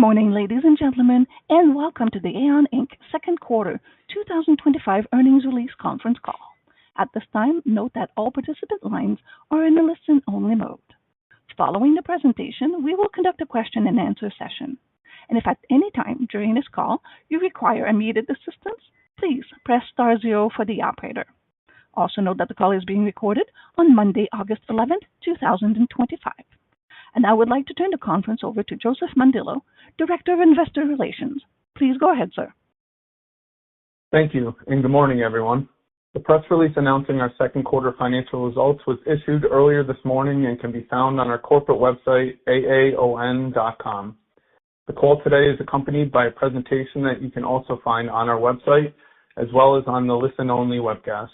morning, ladies and gentlemen, and welcome to the AAON Inc. Second Quarter 2025 Earnings Release Conference Call. At this time, note that all participant lines are in a listen-only mode. Following the presentation, we will conduct a question-and-answer session. And if at any time during this call you require immediate assistance, please press star zero for the operator. Also note that the call is being recorded on Monday, August 11th, 2025. And I would like to turn the conference over to Joseph Mondillo, Director of Investor Relations. Please go ahead, sir. Thank you, and good morning, everyone. The press release announcing our second quarter financial results was issued earlier this morning and can be found on our corporate website, AAON.com. The call today is accompanied by a presentation that you can also find on our website, as well as on the listen-only webcast.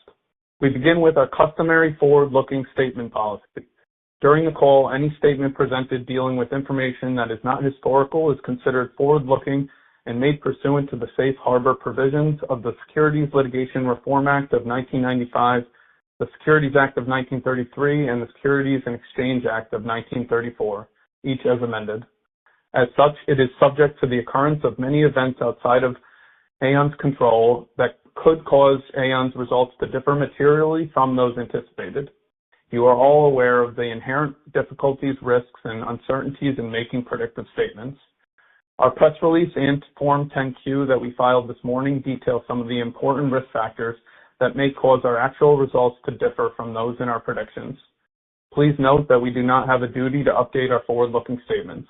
We begin with our customary forward-looking statement policy. During the call, any statement presented dealing with information that is not historical is considered forward-looking and made pursuant to the safe harbor provisions of the Securities Litigation Reform Act of 1995, the Securities Act of 1933, and the Securities and Exchange Act of 1934, each as amended. As such, it is subject to the occurrence of many events outside of AAON's control that could cause AAON's results to differ materially from those anticipated. You are all aware of the inherent difficulties, risks, and uncertainties in making predictive statements. Our press release and Form 10-Q that we filed this morning detail some of the important risk factors that may cause our actual results to differ from those in our predictions. Please note that we do not have a duty to update our forward-looking statements.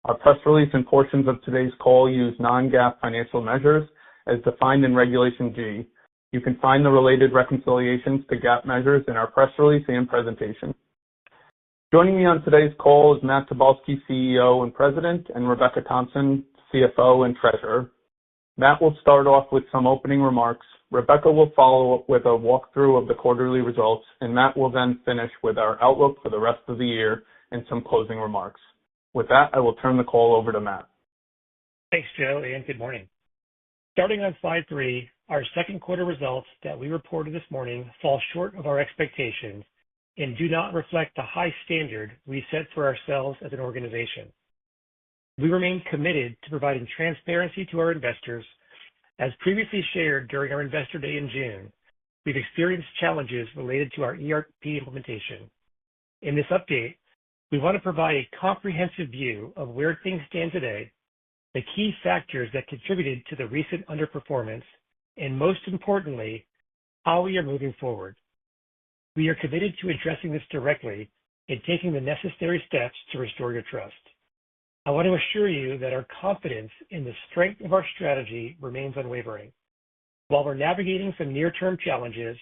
Our press release and portions of today's call use non-GAAP financial measures as defined in Regulation G. You can find the related reconciliations to GAAP measures in our press release and presentation. Joining me on today's call is Matt Tobolski, CEO and President, and Rebecca Thompson, CFO and Treasurer. Matt will start off with some opening remarks. Rebecca will follow up with a walkthrough of the quarterly results, and Matt will then finish with our outlook for the rest of the year and some closing remarks. With that, I will turn the call over to Matt. Thanks, Joe, and good morning. Starting on slide 3, our second quarter results that we reported this morning fall short of our expectations and do not reflect the high standard we set for ourselves as an organization. We remain committed to providing transparency to our investors. As previously shared during our Investor Day in June, we've experienced challenges related to our ERP implementation. In this update, we want to provide a comprehensive view of where things stand today, the key factors that contributed to the recent underperformance, and most importantly, how we are moving forward. We are committed to addressing this directly and taking the necessary steps to restore your trust. I want to assure you that our confidence in the strength of our strategy remains unwavering. While we're navigating some near-term challenges,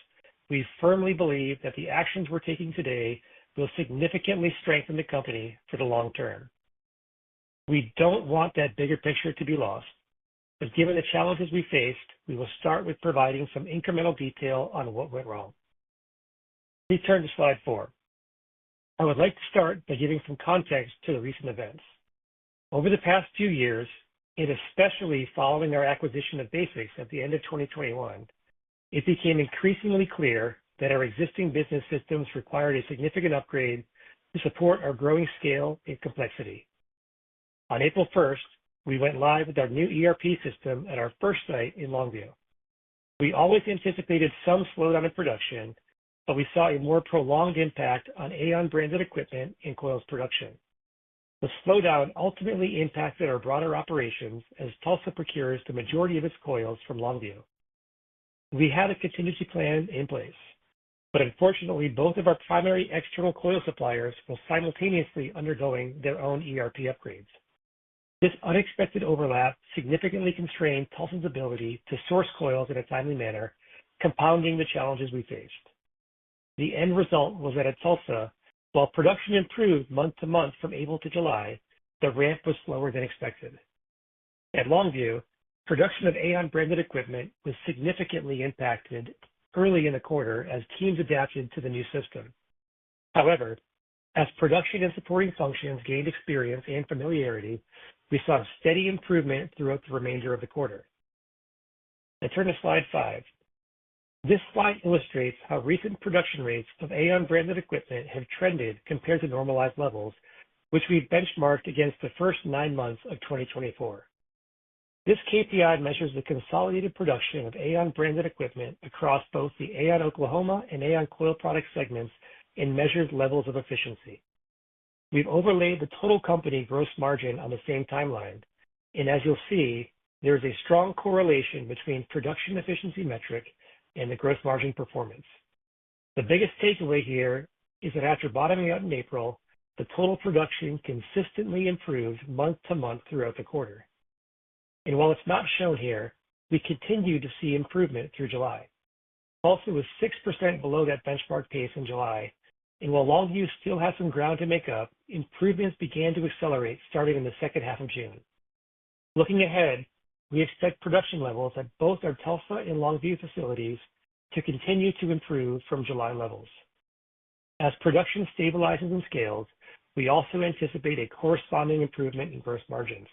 we firmly believe that the actions we're taking today will significantly strengthen the company for the long term. We don't want that bigger picture to be lost, but given the challenges we faced, we will start with providing some incremental detail on what went wrong. Please turn to slide 4. I would like to start by giving some context to the recent events. Over the past few years, and especially following our acquisition of Basics at the end of 2021, it became increasingly clear that our existing business systems required a significant upgrade to support our growing scale and complexity. On April 1st, we went live with our new ERP system at our first site in Longview. We always anticipated some slowdown in production, but we saw a more prolonged impact on AAON branded equipment and coils production. The slowdown ultimately impacted our broader operations as Tulsa procures the majority of its coils from Longview. We had a contingency plan in place, but unfortunately, both of our primary external coil suppliers were simultaneously undergoing their own ERP upgrades. This unexpected overlap significantly constrained Tulsa's ability to source coils in a timely manner, compounding the challenges we faced. The end result was that at Tulsa, while production improved month to month from April to July, the ramp was slower than expected. At Longview, production of AAON branded equipment was significantly impacted early in the quarter as teams adapted to the new system. However, as production and supporting functions gained experience and familiarity, we saw a steady improvement throughout the remainder of the quarter. Now turn to slide 5. This slide illustrates how recent production rates of AAON branded equipment have trended compared to normalized levels, which we benchmarked against the first 9 months of 2024. This KPI measures the consolidated production of AAON branded equipment across both the AAON Oklahoma and AAON Coil Products segments in measured levels of efficiency. We've overlaid the total company gross margin on the same timeline, and as you'll see, there is a strong correlation between production efficiency metric and the gross margin performance. The biggest takeaway here is that after bottoming out in April, the total production consistently improved month to month throughout the quarter. And while it's not shown here, we continue to see improvement through July. Also was 6% below that benchmark pace in July, and while Longview still has some ground to make up, improvements began to accelerate starting in the second half of June. Looking ahead, we expect production levels at both our Tulsa and Longview facilities to continue to improve from July levels. As production stabilizes and scales, we also anticipate a corresponding improvement in gross margins.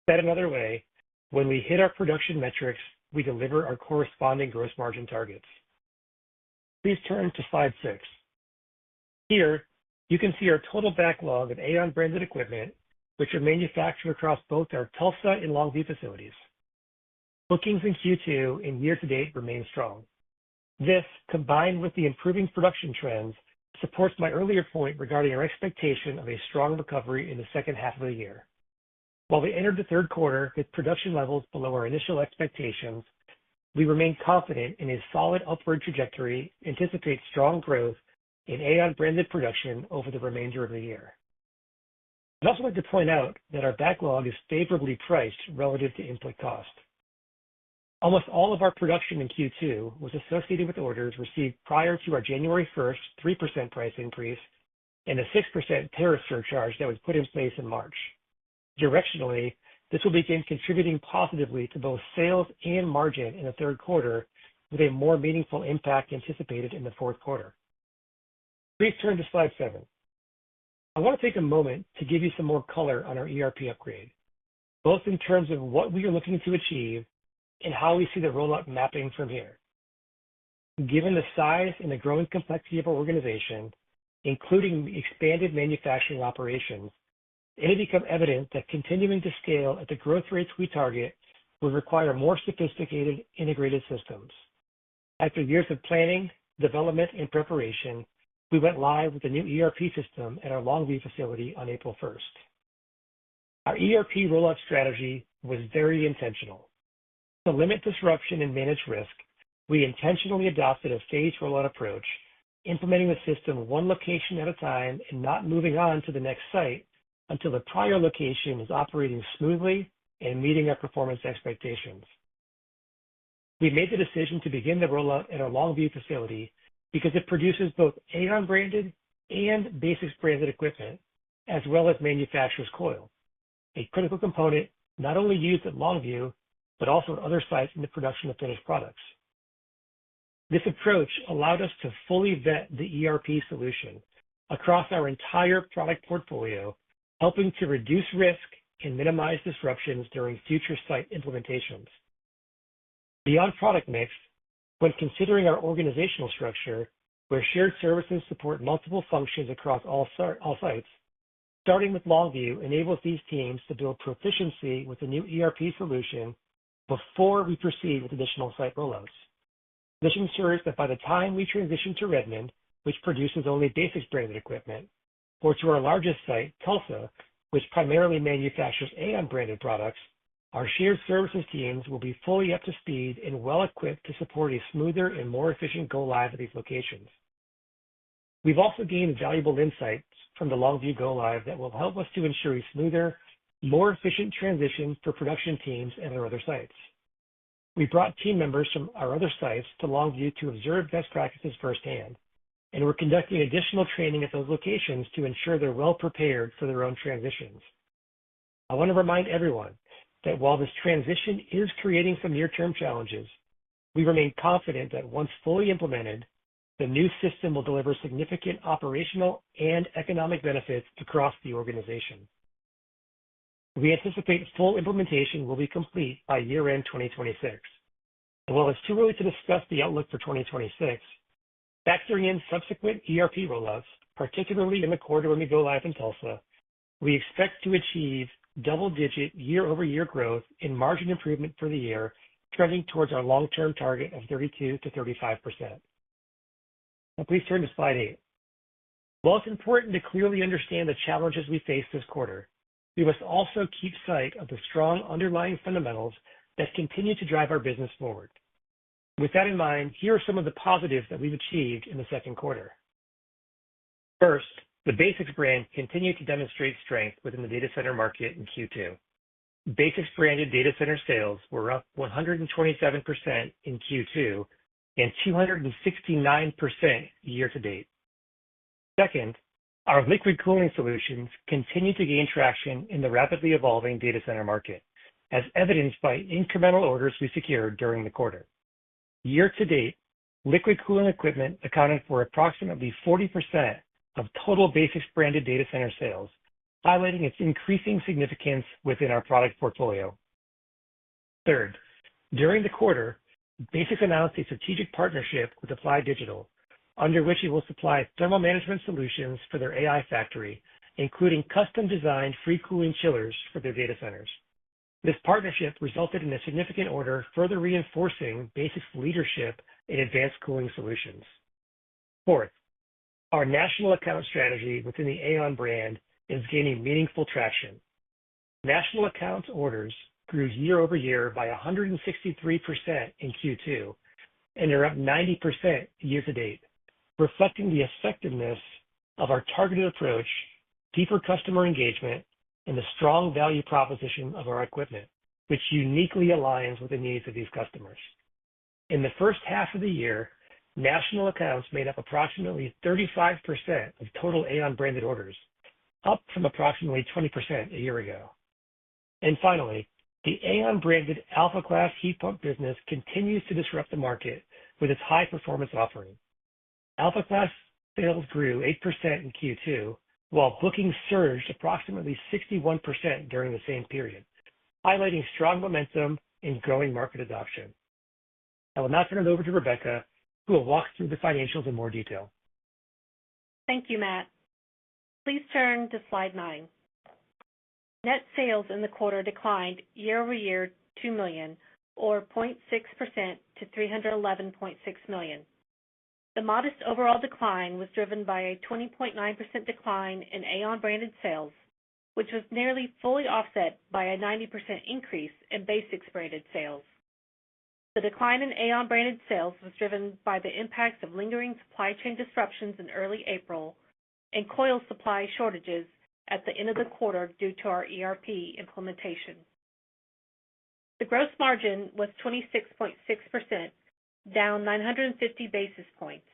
Said another way, when we hit our production metrics, we deliver our corresponding gross margin targets. Please turn to slide 6. Here, you can see our total backlog of AAON branded equipment, which are manufactured across both our Tulsa and Longview facilities. Bookings in Q2 and year-to-date remain strong. This, combined with the improving production trends, supports my earlier point regarding our expectation of a strong recovery in the second half of the year. While we entered the third quarter with production levels below our initial expectations, we remain confident in a solid upward trajectory and anticipate strong growth in AAON branded production over the remainder of the year. I'd also like to point out that our backlog is favorably priced relative to input cost. Almost all of our production in Q2 was associated with orders received prior to our January 1st 3% price increase and a 6% tariff surcharge that was put in place in March. Directionally, this will begin contributing positively to both sales and margin in the third quarter, with a more meaningful impact anticipated in the fourth quarter. Please turn to slide 7. I want to take a moment to give you some more color on our ERP upgrade, both in terms of what we are looking to achieve and how we see the rollout mapping from here. Given the size and the growing complexity of our organization, including expanded manufacturing operations, it has become evident that continuing to scale at the growth rates we target will require more sophisticated integrated systems. After years of planning, development, and preparation, we went live with a new ERP system at our Longview facility on April 1st. Our ERP rollout strategy was very intentional. To limit disruption and manage risk, we intentionally adopted a phased rollout approach, implementing the system one location at a time and not moving on to the next site until the prior location is operating smoothly and meeting our performance expectations. We made the decision to begin the rollout at our Longview facility because it produces both AAON branded and BASX branded equipment, as well as manufactures coil, a critical component not only used at Longview, but also at other sites in the production of finished products. This approach allowed us to fully vet the ERP solution across our entire product portfolio, helping to reduce risk and minimize disruptions during future site implementations. Beyond product mix, when considering our organizational structure, where shared services support multiple functions across all sites, starting with Longview enables these teams to build proficiency with the new ERP solution before we proceed with additional site rollouts. This ensures that by the time we transition to Redmond, which produces only BASX branded equipment, or to our largest site, Tulsa, which primarily manufactures AAON branded products, our shared services teams will be fully up to speed and well equipped to support a smoother and more efficient go live at these locations. We've also gained valuable insights from the Longview go live that will help us to ensure a smoother, more efficient transition for production teams at our other sites. We brought team members from our other sites to Longview to observe best practices firsthand, and we're conducting additional training at those locations to ensure they're well prepared for their own transitions. I want to remind everyone that while this transition is creating some near-term challenges, we remain confident that once fully implemented, the new system will deliver significant operational and economic benefits across the organization. We anticipate full implementation will be complete by year-end 2026. And while it's too early to discuss the outlook for 2026, factoring in subsequent ERP rollouts, particularly in the quarter when we go live in Tulsa, we expect to achieve double-digit year-over-year growth in margin improvement for the year, trending towards our long-term target of 32 to 35%. Now, please turn to slide 8. While it's important to clearly understand the challenges we face this quarter, we must also keep sight of the strong underlying fundamentals that continue to drive our business forward. With that in mind, here are some of the positives that we've achieved in the second quarter. First, the BASX brand continued to demonstrate strength within the data center market in Q2. BASX branded data center sales were up 127% in Q2 and 269% year to date. Second, our liquid cooling solutions continue to gain traction in the rapidly evolving data center market, as evidenced by incremental orders we secured during the quarter. Year to date, liquid cooling equipment accounted for approximately 40% of total BASX branded data center sales, highlighting its increasing significance within our product portfolio. Third, during the quarter, BASX announced a strategic partnership with Applied Digital, under which it will supply thermal management solutions for their AI factory, including custom-designed free cooling chillers for their data centers. This partnership resulted in a significant order, further reinforcing BASX's leadership in advanced cooling solutions. Fourth, our national account strategy within the AAON brand is gaining meaningful traction. National accounts orders grew year over year by 163% in Q2 and are up 90% year to date, reflecting the effectiveness of our targeted approach, deeper customer engagement, and the strong value proposition of our equipment, which uniquely aligns with the needs of these customers. In the first half of the year, national accounts made up approximately 35% of total AAON branded orders, up from approximately 20% a year ago. And finally, the AAON branded Alpha Class heat pump business continues to disrupt the market with its high performance offering. Alpha Class sales grew 8% in Q2, while bookings surged approximately 61% during the same period, highlighting strong momentum and growing market adoption. I will now turn it over to Rebecca, who will walk through the financials in more detail. Thank you, Matt. Please turn to slide 9. Net sales in the quarter declined year over year $2 million, or 0.6% to $311.6 million. The modest overall decline was driven by a 20.9% decline in AAON branded sales, which was nearly fully offset by a 90% increase in BASX branded sales. The decline in AAON branded sales was driven by the impacts of lingering supply chain disruptions in early April and coil supply shortages at the end of the quarter due to our ERP implementation. The gross margin was 26.6%, down 950 basis points.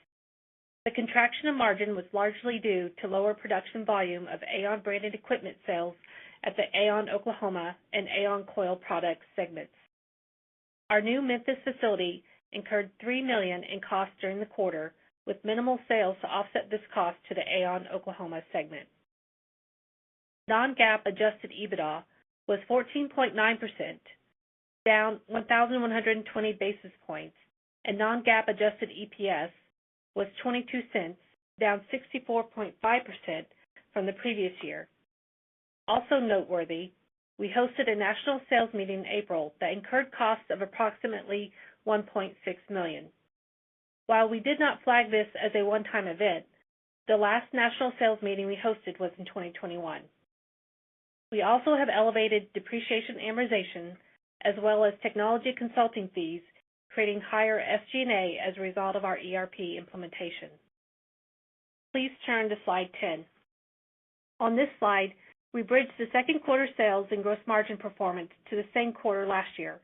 The contraction in margin was largely due to lower production volume of AAON branded equipment sales at the AAON Oklahoma and AAON Coil Products segments. Our new Memphis facility incurred $3 million in costs during the quarter, with minimal sales to offset this cost to the AAON Oklahoma segment. Non-GAAP adjusted EBITDA was 14.9%, down 1,120 basis points, and non-GAAP adjusted EPS was 22 cents, down 64.5% from the previous year. Also noteworthy, we hosted a national sales meeting in April that incurred costs of approximately $1.6 million. While we did not flag this as a one-time event, the last national sales meeting we hosted was in 2021. We also have elevated depreciation amortization as well as technology consulting fees, creating higher SG&A as a result of our ERP implementation. Please turn to slide 10. On this slide, we bridged the second quarter sales and gross margin performance to the same quarter last year,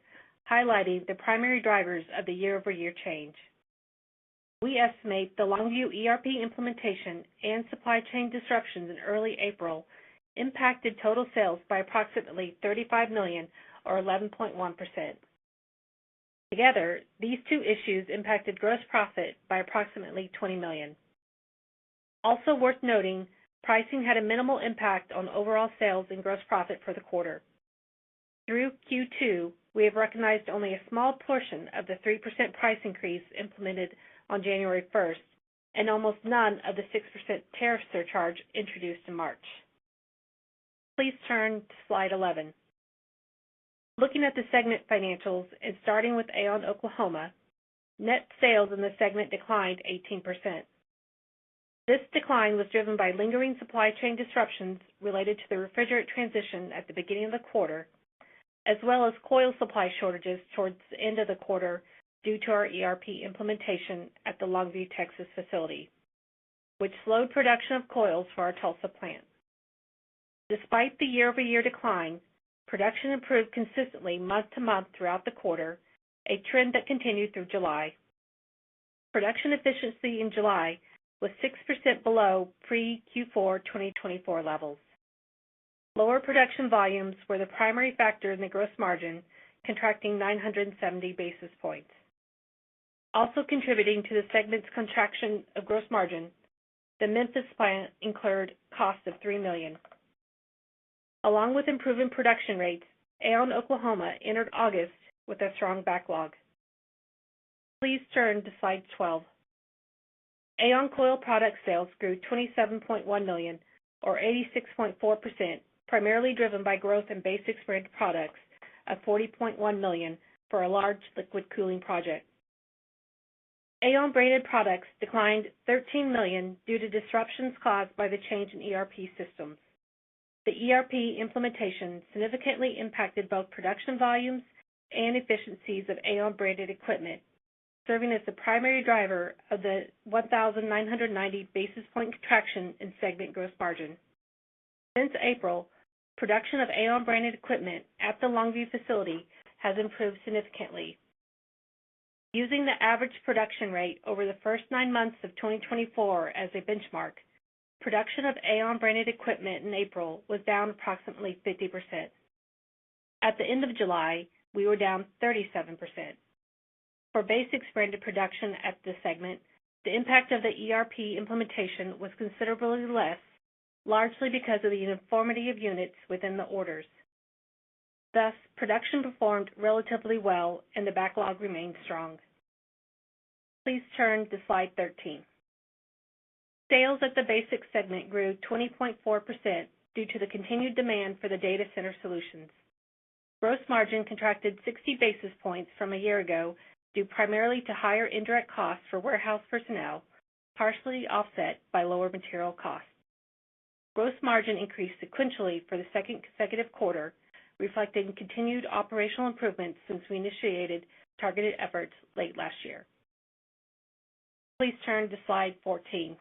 highlighting the primary drivers of the year-over-year change. We estimate the Longview ERP implementation and supply chain disruptions in early April impacted total sales by approximately $35 million, or 11.1%. Together, these two issues impacted gross profit by approximately $20 million. Also worth noting, pricing had a minimal impact on overall sales and gross profit for the quarter. Through Q2, we have recognized only a small portion of the 3% price increase implemented on January 1st, and almost none of the 6% tariff surcharge introduced in March. Please turn to slide 11. Looking at the segment financials and starting with AAON Oklahoma, net sales in the segment declined 18%. This decline was driven by lingering supply chain disruptions related to the refrigerant transition at the beginning of the quarter, as well as coil supply shortages towards the end of the quarter due to our ERP implementation at the Longview, Texas facility, which slowed production of coils for our Tulsa plant. Despite the year-over-year decline, production improved consistently month to month throughout the quarter, a trend that continued through July. Production efficiency in July was 6% below pre-Q4 2024 levels. Lower production volumes were the primary factor in the gross margin, contracting 970 basis points. Also contributing to the segment's contraction of gross margin, the Memphis plant incurred costs of $3 million. Along with improving production rates, AAON Oklahoma entered August with a strong backlog. Please turn to slide 12. AAON coil product sales grew $27.1 million, or 86.4%, primarily driven by growth in basic brand products of $40.1 million for a large liquid cooling project. AAON branded products declined $13 million due to disruptions caused by the change in ERP systems. The ERP implementation significantly impacted both production volumes and efficiencies of AAON branded equipment, serving as the primary driver of the 1,990 basis point contraction in segment gross margin. Since April, production of AAON branded equipment at the Longview facility has improved significantly. Using the average production rate over the first 9 months of 2024 as a benchmark, production of AAON branded equipment in April was down approximately 50%. At the end of July, we were down 37%. For basics branded production at this segment, the impact of the ERP implementation was considerably less, largely because of the uniformity of units within the orders. Thus, production performed relatively well and the backlog remained strong. Please turn to slide 13. Sales at the basics segment grew 20.4% due to the continued demand for the data center solutions. Gross margin contracted 60 basis points from a year ago due primarily to higher indirect costs for warehouse personnel, partially offset by lower material costs. Gross margin increased sequentially for the second consecutive quarter, reflecting continued operational improvements since we initiated targeted efforts late last year. Please turn to slide 14.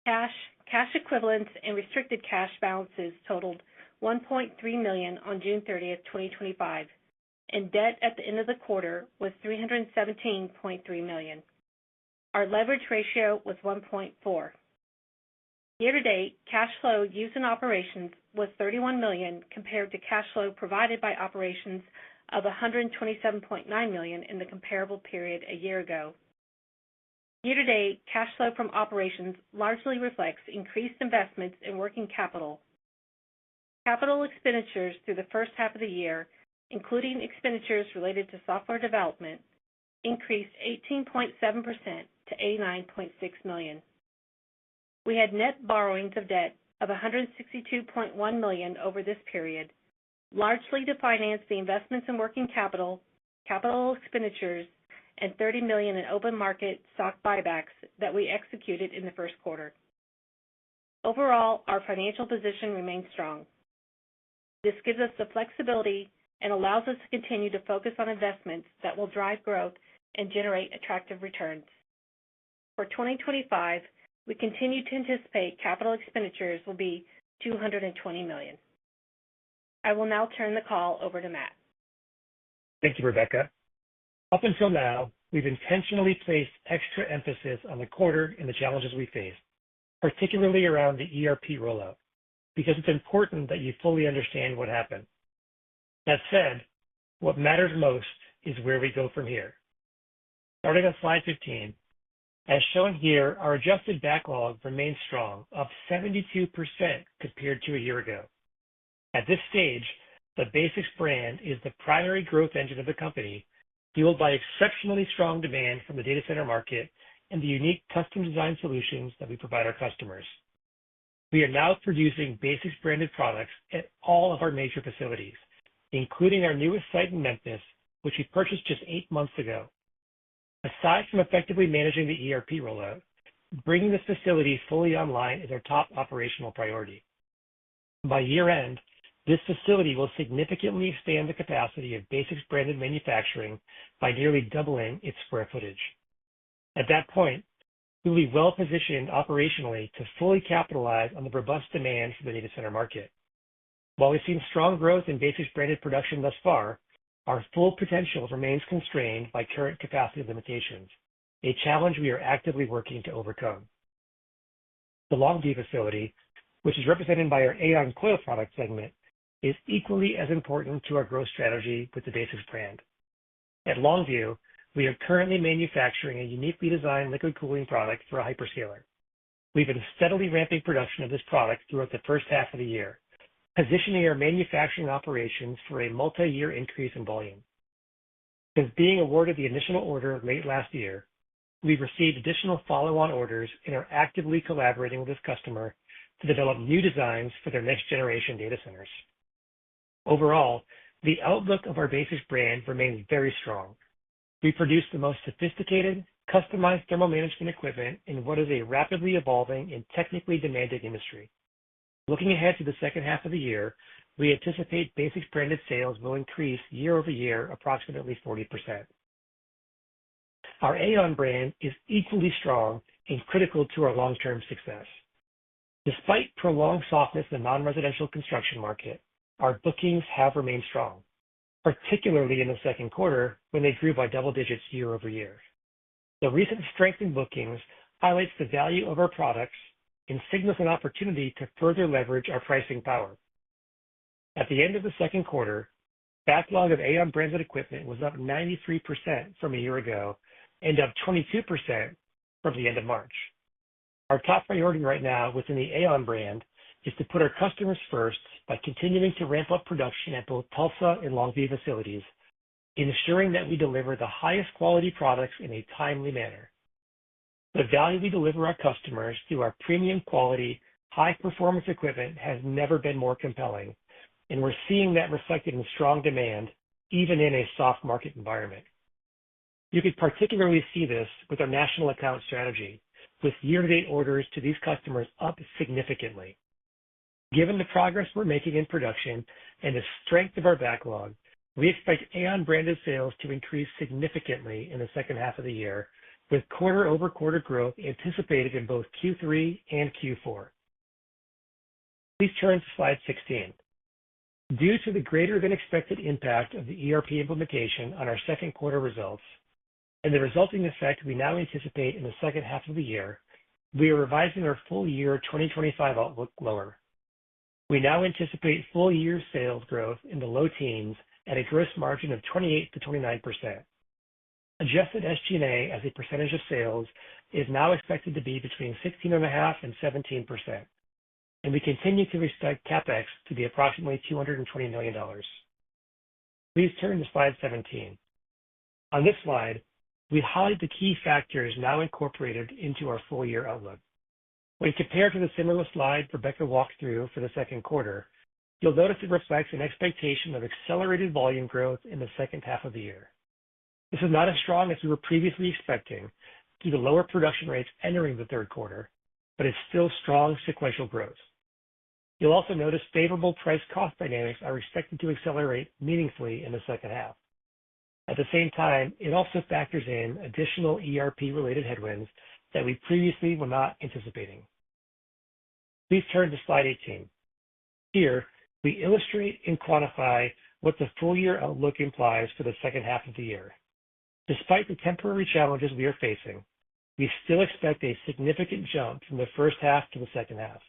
Cash equivalents and restricted cash balances totaled $1.3 million on June 30, 2025, and debt at the end of the quarter was $317.3 million. Our leverage ratio was 1.4. Year-to-date, cash flow used in operations was $31 million compared to cash flow provided by operations of $127.9 million in the comparable period a year ago. Year-to-date, cash flow from operations largely reflects increased investments in working capital. Capital expenditures through the first half of the year, including expenditures related to software development, increased 18.7% to $89.6 million. We had net borrowings of debt of $162.1 million over this period, largely to finance the investments in working capital, capital expenditures, and $30 million in open market stock buybacks that we executed in the first quarter. Overall, our financial position remains strong. This gives us the flexibility and allows us to continue to focus on investments that will drive growth and generate attractive returns. For 2025, we continue to anticipate capital expenditures will be $220 million. I will now turn the call over to Matt. Thank you, Rebecca. Up until now, we've intentionally placed extra emphasis on the quarter and the challenges we faced, particularly around the ERP rollout, because it's important that you fully understand what happened. That said, what matters most is where we go from here. Starting on slide 15, as shown here, our adjusted backlog remains strong, up 72% compared to a year ago. At this stage, the basics brand is the primary growth engine of the company, fueled by exceptionally strong demand from the data center market and the unique custom design solutions that we provide our customers. We are now producing Basics branded products at all of our major facilities, including our newest site in Memphis, which we purchased just 8 months ago. Aside from effectively managing the ERP rollout, bringing this facility fully online is our top operational priority. By year end, this facility will significantly expand the capacity of Basics branded manufacturing by nearly doubling its square footage. At that point, we will be well positioned operationally to fully capitalize on the robust demand for the data center market. While we've seen strong growth in Basics branded production thus far, our full potential remains constrained by current capacity limitations, a challenge we are actively working to overcome. The Longview facility, which is represented by our AAON coil product segment, is equally as important to our growth strategy with the Basics brand. At Longview, we are currently manufacturing a uniquely designed liquid cooling product for a hyperscaler. We've been steadily ramping production of this product throughout the first half of the year, positioning our manufacturing operations for a multi-year increase in volume. Since being awarded the initial order late last year, we've received additional follow-on orders and are actively collaborating with this customer to develop new designs for their next-generation data centers. Overall, the outlook of our Basics brand remains very strong. We produce the most sophisticated, customized thermal management equipment in what is a rapidly evolving and technically demanding industry. Looking ahead to the second half of the year, we anticipate Basics branded sales will increase year over year approximately 40%. Our AAON brand is equally strong and critical to our long-term success. Despite prolonged softness in the non-residential construction market, our bookings have remained strong, particularly in the second quarter when they grew by double digits year over year. The recent strength in bookings highlights the value of our products and signals an opportunity to further leverage our pricing power. At the end of the second quarter, backlog of AAON branded equipment was up 93% from a year ago and up 22% from the end of March. Our top priority right now within the AAON brand is to put our customers first by continuing to ramp up production at both Tulsa and Longview facilities, ensuring that we deliver the highest quality products in a timely manner. The value we deliver our customers through our premium quality, high-performance equipment has never been more compelling, and we're seeing that reflected in strong demand, even in a soft market environment. You could particularly see this with our national account strategy, with year-to-date orders to these customers up significantly. Given the progress we're making in production and the strength of our backlog, we expect AAON branded sales to increase significantly in the second half of the year, with quarter-over-quarter growth anticipated in both Q3 and Q4. Please turn to slide 16. Due to the greater than expected impact of the ERP implementation on our second quarter results and the resulting effect we now anticipate in the second half of the year, we are revising our full year 2025 outlook lower. We now anticipate full year sales growth in the low teens at a gross margin of 28 to 29%. Adjusted SG&A as a percentage of sales is now expected to be between 16.5% and 17%, and we continue to expect CapEx to be approximately $220 million. Please turn to slide 17. On this slide, we highlight the key factors now incorporated into our full year outlook. When compared to the similar slide Rebecca walked through for the second quarter, you'll notice it reflects an expectation of accelerated volume growth in the second half of the year. This is not as strong as we were previously expecting due to lower production rates entering the third quarter, but it's still strong sequential growth. You'll also notice favorable price-cost dynamics are expected to accelerate meaningfully in the second half. At the same time, it also factors in additional ERP-related headwinds that we previously were not anticipating. Please turn to slide 18. Here, we illustrate and quantify what the full year outlook implies for the second half of the year. Despite the temporary challenges we are facing, we still expect a significant jump from the first half to the second half.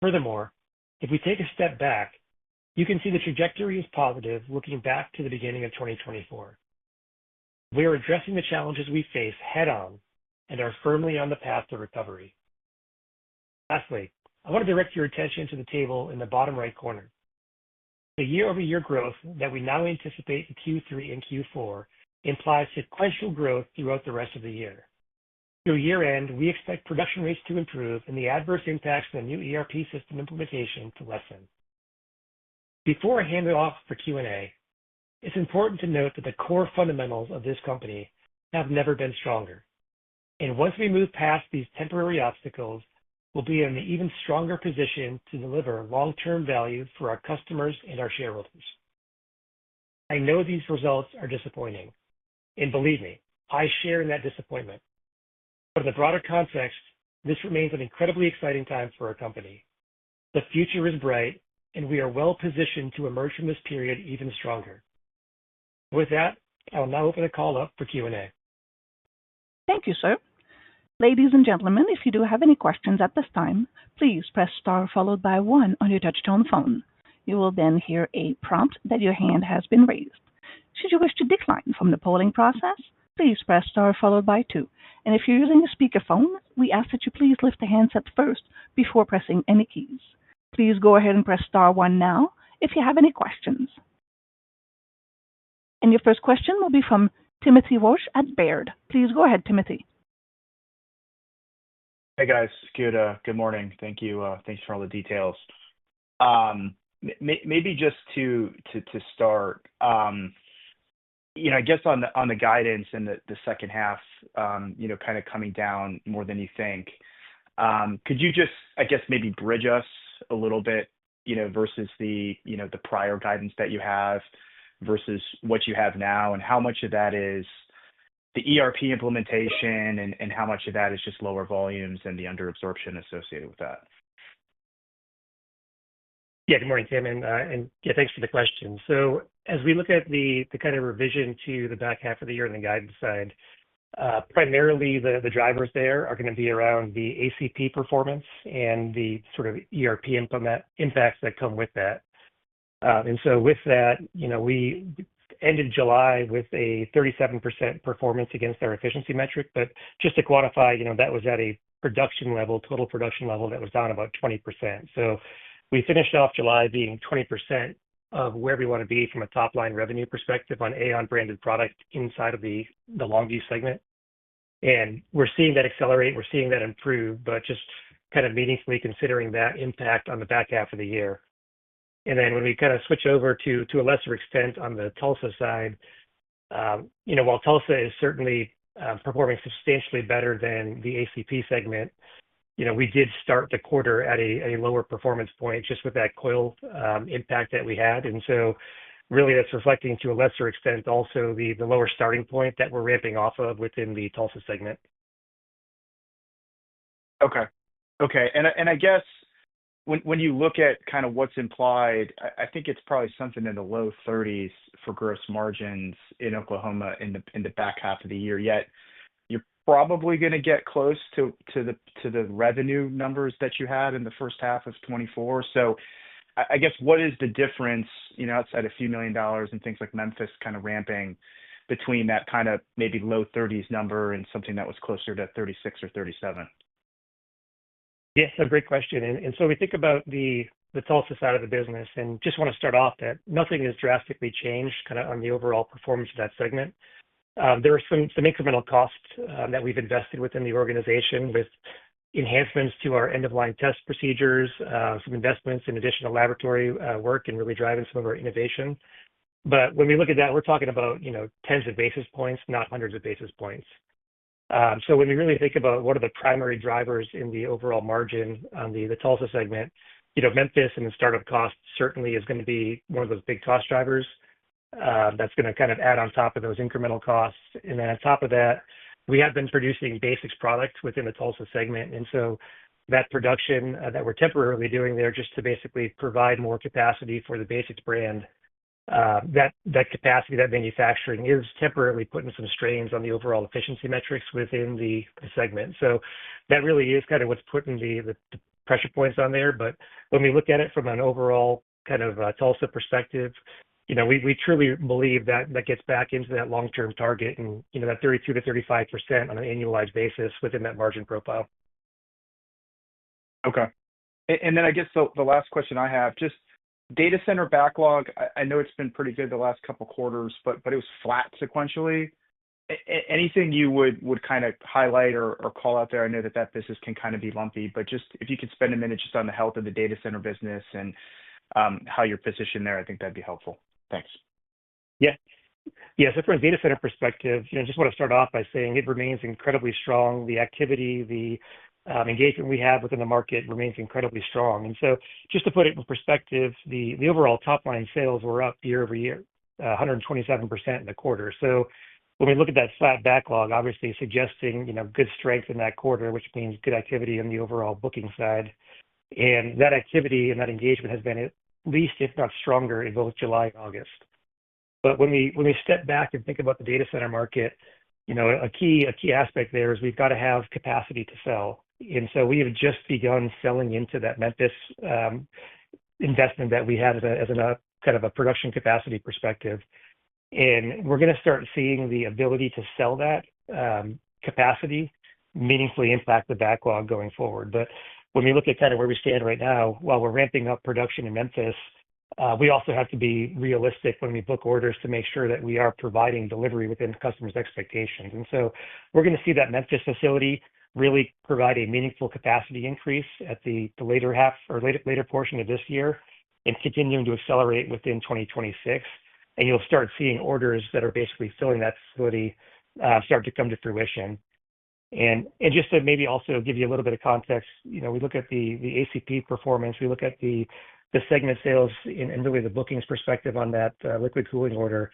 Furthermore, if we take a step back, you can see the trajectory is positive looking back to the beginning of 2024. We are addressing the challenges we face head on and are firmly on the path to recovery. Lastly, I want to direct your attention to the table in the bottom right corner. The year-over-year growth that we now anticipate in Q3 and Q4 implies sequential growth throughout the rest of the year. Through year-end, we expect production rates to improve and the adverse impacts of the new ERP system implementation to lessen. Before I hand it off for Q&A, it's important to note that the core fundamentals of this company have never been stronger. And once we move past these temporary obstacles, we'll be in an even stronger position to deliver long-term value for our customers and our shareholders. I know these results are disappointing, and believe me, I share in that disappointment. But in the broader context, this remains an incredibly exciting time for our company. The future is bright, and we are well positioned to emerge from this period even stronger. With that, I will now open the call up for Q&A. Thank you, sir. Ladies and gentlemen, if you do have any questions at this time, please press star followed by 1 on your touch-tone phone. You will then hear a prompt that your hand has been raised. Should you wish to decline from the polling process, please press star followed by 2. And if you're using a speakerphone, we ask that you please lift the handset first before pressing any keys. Please go ahead and press star 1 now if you have any questions. And your first question will be from Timothy Walsh at Baird. Please go ahead, Timothy. Hey guys, good morning. Thank you. Thanks for all the details. Maybe just to start, I guess on the guidance and the second half, kind of coming down more than you think. Could you just, I guess, maybe bridge us a little bit, versus the prior guidance that you have versus what you have now, and how much of that is the ERP implementation and how much of that is just lower volumes and the under absorption associated with that? Yeah, good morning, Tim, and yeah, thanks for the question. So as we look at the kind of revision to the back half of the year on the guidance side, primarily the drivers there are going to be around the ACP performance and the sort of ERP impacts that come with that. And so with that, we ended July with a 37% performance against our efficiency metric, but just to quantify, that was at a total production level that was down about 20%. So we finished off July being 20% of where we want to be from a top line revenue perspective on AAON branded product inside of the Longview segment. And we're seeing that accelerate, we're seeing that improve, but just kind of meaningfully considering that impact on the back half of the year. And then when we kind of switch over to a lesser extent on the Tulsa side, while Tulsa is certainly performing substantially better than the ACP segment, we did start the quarter at a lower performance point just with that coil impact that we had. And so really that's reflecting to a lesser extent also the lower starting point that we're ramping off of within the Tulsa segment. Okay. And I guess when you look at kind of what's implied, I think it's probably something in the low 30s for gross margins in Oklahoma in the back half of the year. Yet you're probably going to get close to the revenue numbers that you had in the first half of 24. So I guess what is the difference, outside a few $1 million and things like Memphis kind of ramping between that kind of maybe low 30s number and something that was closer to 36 or 37? Yes, a great question. And so we think about the Tulsa side of the business and just want to start off that nothing has drastically changed kind of on the overall performance of that segment. There are some incremental costs that we've invested within the organization with enhancements to our end-of-line test procedures, some investments in additional laboratory work and really driving some of our innovation. But when we look at that, we're talking about, tens of basis points, not hundreds of basis points. So when we really think about what are the primary drivers in the overall margin on the Tulsa segment, Memphis and the startup cost certainly is going to be one of those big cost drivers. That's going to kind of add on top of those incremental costs. And then on top of that, we have been producing basics products within the Tulsa segment. And so that production that we're temporarily doing there just to basically provide more capacity for the basics brand, that capacity, that manufacturing is temporarily putting some strains on the overall efficiency metrics within the segment. So that really is kind of what's putting the pressure points on there. But when we look at it from an overall kind of Tulsa perspective, we truly believe that gets back into that long-term target and, that 32 to 35% on an annualized basis within that margin profile. Okay. And then I guess the last question I have, just data center backlog. I know it's been pretty good the last couple quarters, but it was flat sequentially. anything you would kind of highlight or call out there? I know that business can kind of be lumpy, but just if you could spend a minute just on the health of the data center business and how you're positioned there, I think that'd be helpful. Thanks. Yeah. Yeah. So from a data center perspective, just want to start off by saying it remains incredibly strong. The activity, the engagement we have within the market remains incredibly strong. And so just to put it in perspective, the overall top line sales were up year over year, 127% in the quarter. So when we look at that flat backlog, obviously suggesting, good strength in that quarter, which means good activity on the overall booking side. And that activity and that engagement has been at least, if not stronger, in both July and August. But when we step back and think about the data center market, a key aspect there is we've got to have capacity to sell. And so we have just begun selling into that Memphis investment that we had as a kind of a production capacity perspective. And we're going to start seeing the ability to sell that capacity meaningfully impact the backlog going forward. But when we look at kind of where we stand right now, while we're ramping up production in Memphis, we also have to be realistic when we book orders to make sure that we are providing delivery within customers' expectations. And so we're going to see that Memphis facility really provide a meaningful capacity increase at the later half or later portion of this year and continuing to accelerate within 2026. And you'll start seeing orders that are basically filling that facility start to come to fruition. And just to maybe also give you a little bit of context, we look at the ACP performance, we look at the segment sales and really the bookings perspective on that liquid cooling order.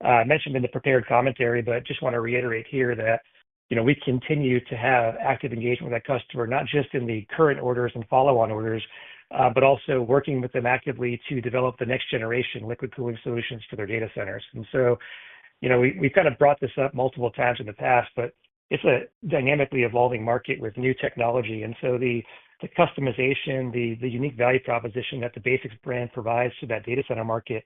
I mentioned in the prepared commentary, but just want to reiterate here that we continue to have active engagement with that customer, not just in the current orders and follow-on orders, but also working with them actively to develop the next generation liquid cooling solutions for their data centers. And so, we've kind of brought this up multiple times in the past, but it's a dynamically evolving market with new technology. And so the customization, the unique value proposition that the BASX brand provides to that data center market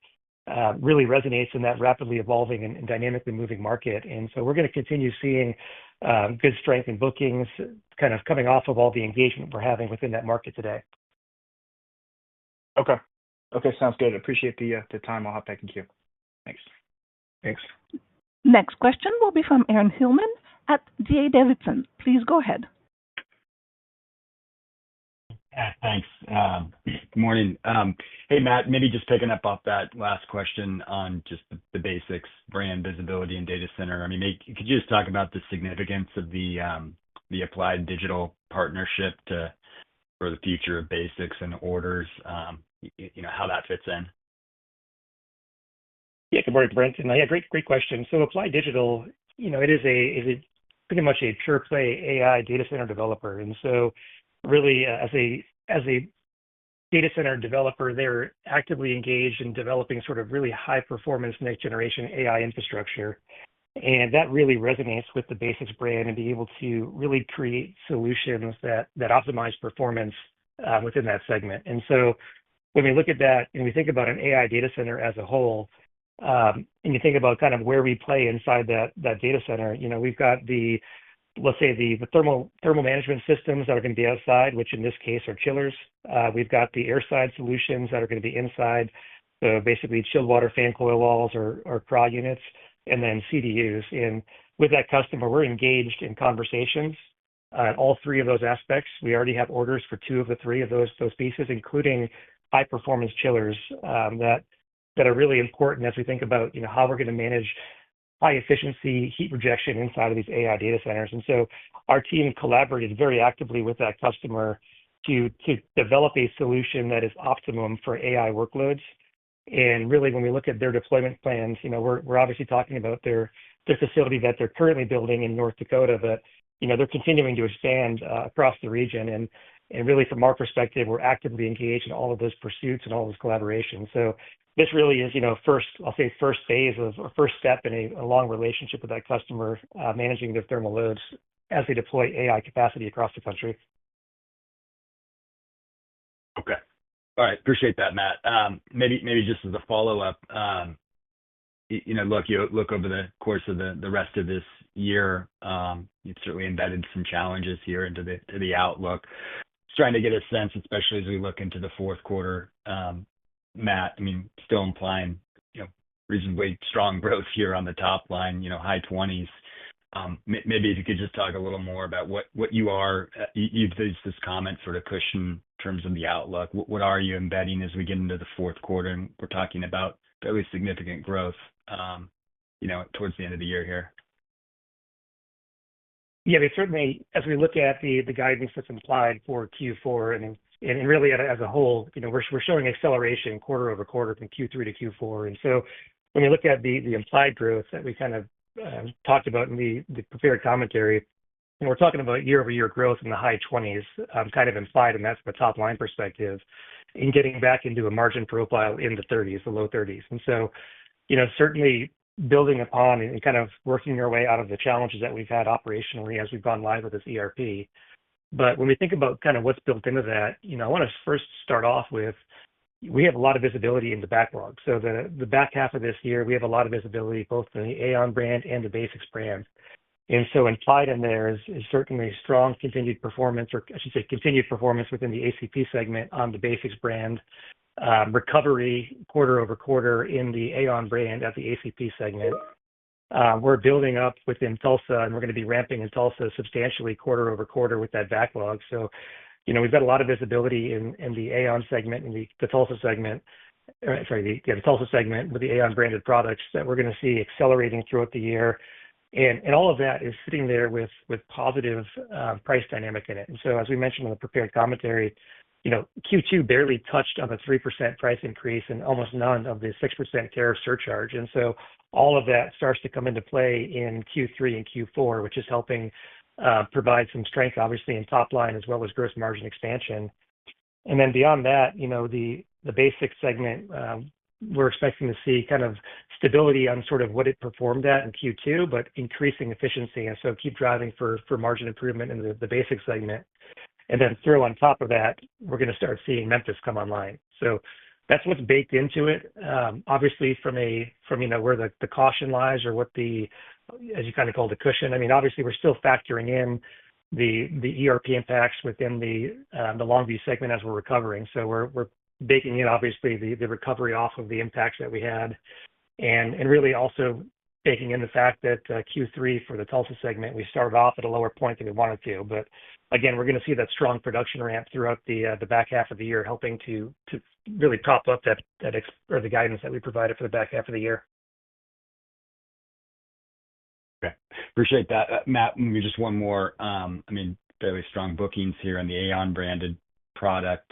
really resonates in that rapidly evolving and dynamically moving market. And so we're going to continue seeing good strength in bookings kind of coming off of all the engagement we're having within that market today. Okay. Sounds good. Appreciate the time. I'll hop back in queue. Thanks. Next question will be from Aaron Hillman at D.A. Davidson. Please go ahead. Thanks. Good morning. Hey, Matt, maybe just picking up off that last question on just the BASX brand visibility and data center. I mean, could you just talk about the significance of the Applied Digital partnership for the future of BASX and orders, how that fits in? Yeah, good morning, Brent. And yeah, great question. So Applied Digital, it is pretty much a pure play AI data center developer. And so really as a data center developer, they're actively engaged in developing sort of really high performance next generation AI infrastructure. And that really resonates with the BASX brand and be able to really create solutions that optimize performance within that segment. And so when we look at that and we think about an AI data center as a whole, and you think about kind of where we play inside that data center, we've got let's say the thermal management systems that are going to be outside, which in this case are chillers. We've got the airside solutions that are going to be inside, so basically chilled water fan coil walls or CRA units, and then CDUs. And with that customer, we're engaged in conversations on all three of those aspects. We already have orders for two of the three of those pieces, including high performance chillers that are really important as we think about how we're going to manage high efficiency heat rejection inside of these AI data centers. And so our team collaborated very actively with that customer to develop a solution that is optimum for AI workloads. And really, when we look at their deployment plans, we're obviously talking about their facility that they're currently building in North Dakota, but they're continuing to expand across the region. And really, from our perspective, we're actively engaged in all of those pursuits and all of those collaborations. So this really is, first phase of or first step in a long relationship with that customer, managing their thermal loads as they deploy AI capacity across the country. Okay. All right. Appreciate that, Matt. Maybe just as a follow-up, you look over the course of the rest of this year, you've certainly embedded some challenges here into the outlook. Just trying to get a sense, especially as we look into the fourth quarter, Matt, I mean, still implying, reasonably strong growth here on the top line, high 20s. Maybe if you could just talk a little more about what you are, you've used this comment sort of cushion in terms of the outlook. What are you embedding as we get into the fourth quarter? And we're talking about fairly significant growth, towards the end of the year here. Yeah, certainly, as we look at the guidance that's implied for Q4 and really as a whole, we're showing acceleration quarter over quarter from Q3 to Q4. And so when you look at the implied growth that we kind of talked about in the prepared commentary, and we're talking about year-over-year growth in the high 20s, kind of implied, and that's from a top-line perspective, in getting back into a margin profile in the 30s, the low 30s. And so, certainly building upon and kind of working our way out of the challenges that we've had operationally as we've gone live with this ERP. But when we think about kind of what's built into that, I want to first start off with, we have a lot of visibility in the backlog. So the back half of this year, we have a lot of visibility both in the AAON brand and the Basics brand. And so implied in there is certainly strong continued performance, or I should say continued performance within the ACP segment on the Basics brand, recovery quarter over quarter in the AAON brand at the ACP segment. We're building up within Tulsa, and we're going to be ramping in Tulsa substantially quarter over quarter with that backlog. So, we've got a lot of visibility in the AAON segment and the Tulsa segment, the Tulsa segment with the AAON branded products that we're going to see accelerating throughout the year. And all of that is sitting there with positive price dynamic in it. And so, as we mentioned in the prepared commentary, Q2 barely touched on the 3% price increase and almost none of the 6% tariff surcharge. And so all of that starts to come into play in Q3 and Q4, which is helping provide some strength, obviously, in top line as well as gross margin expansion. And then beyond that, the Basics segment, we're expecting to see kind of stability on sort of what it performed at in Q2, but increasing efficiency. And so keep driving for margin improvement in the Basics segment. And then throw on top of that, we're going to start seeing Memphis come online. So that's what's baked into it. Obviously, from where the caution lies or what as you kind of call the cushion. I mean, obviously, we're still factoring in the ERP impacts within the Longview segment as we're recovering. So we're baking in, obviously, the recovery off of the impacts that we had, and really also baking in the fact that Q3 for the Tulsa segment, we started off at a lower point than we wanted to. But again, we're going to see that strong production ramp throughout the back half of the year, helping to really prop up the guidance that we provided for the back half of the year. Okay. Appreciate that. Matt, maybe just one more. Fairly strong bookings here on the AAON branded product.